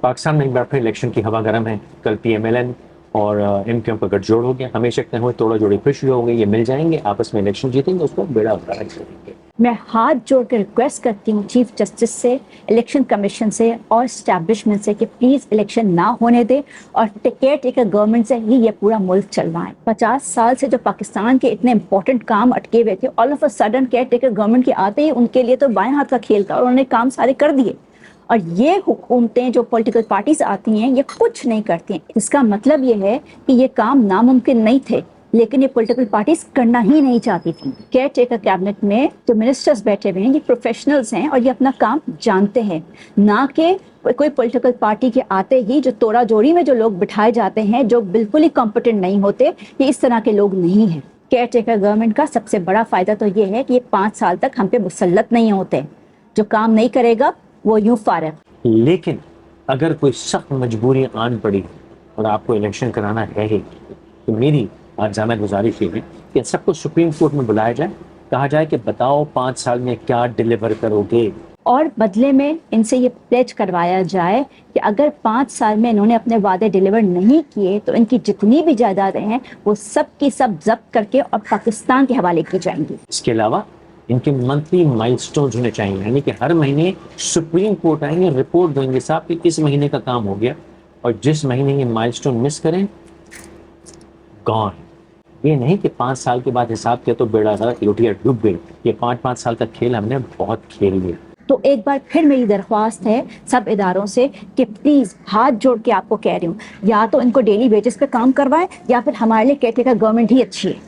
پاکستان میں ایک بار پھر الیکشن کی ہوا گرم ہے. کل پی ایم ایل این اور ایم کیو ایم کا گٹھ جوڑ ہو گیا. ہمیشہ کہتے ہوئے توڑا جوڑی پھر شروع ہو گئی. یہ مل جائیں گے, آپس میں الیکشن جیتیں گے, اس کو بیڑا غرق کریں گے. میں ہاتھ جوڑ کے ریکویسٹ کرتی ہوں چیف جسٹس سے, الیکشن کمیشن سے اور اسٹیبلشمنٹ سے کہ پلیز الیکشن نہ ہونے دے اور کیئر ٹیکر گورنمنٹ سے ہی یہ پورا ملک چلوائیں. 50 سال سے جو پاکستان کے اتنے امپورٹنٹ کام اٹکے ہوئے تھے, all of a sudden care taker government کے آتے ہی ان کے لیے تو بائیں ہاتھ کا کھیل تھا اور انہوں نے کام سارے کر دیے. اور یہ حکومتیں جو پولیٹیکل پارٹیز آتی ہیں یہ کچھ نہیں کرتی ہیں. اس کا مطلب یہ ہے کہ یہ کام ناممکن نہیں تھے, لیکن یہ پولیٹیکل پارٹیز کرنا ہی نہیں چاہتی تھیں. کیئر ٹیکر کیبنٹ میں جو منسٹرز بیٹھے ہوئے ہیں یہ پروفیشنلز ہیں اور یہ اپنا کام جانتے ہیں, نہ کہ کوئی پولیٹیکل پارٹی کے آتے ہی جو توڑا جوڑی میں جو لوگ بٹھائے جاتے ہیں جو بالکل ہی کمپٹنٹ نہیں ہوتے. یہ اس طرح کے لوگ نہیں ہیں. کیئر ٹیکر گورنمنٹ کا سب سے بڑا فائدہ تو یہ ہے کہ یہ 5 سال تک ہم پہ مسلط نہیں ہوتے. جو کام نہیں کرے گا وہ یوں فارغ. لیکن اگر کوئی سخت مجبوری آن پڑی اور آپ کو الیکشن کرانا ہے ہی, تو میری آج جامع گزارش یہ ہے کہ سب کو سپریم کورٹ میں بلایا جائے, کہا جائے کہ بتاؤ 5 سال میں کیا ڈیلیور کرو گے, اور بدلے میں ان سے یہ پلیج کروایا جائے کہ اگر 5 سال میں انہوں نے اپنے وعدے ڈیلیور نہیں کیے تو ان کی جتنی بھی جائیدادیں ہیں وہ سب کی سب ضبط کر کے اور پاکستان کے حوالے کی جائیں گی. اس کے علاوہ ان کے منتھلی مائل سٹونز ہونے چاہیے, یعنی کہ ہر مہینے سپریم کورٹ آئیں گے, رپورٹ دیں گے صاحب کہ اس مہینے کا کام ہو گیا, اور جس مہینے یہ مائل سٹون مس کریں گون. یہ نہیں کہ 5 سال کے بعد حساب کیا تو بیڑا غرق, لوٹیا ڈوب گئی. یہ 5 سال کا کھیل ہم نے بہت کھیل لیا. تو ایک بار پھر میری درخواست ہے سب اداروں سے کہ پلیز ہاتھ جوڑ کے آپ کو کہہ رہی ہوں, یا تو ان کو ڈیلی ویجز پہ کام کروائیں یا پھر ہمارے لیے کیئر ٹیکر گورنمنٹ ہی اچھی ہے.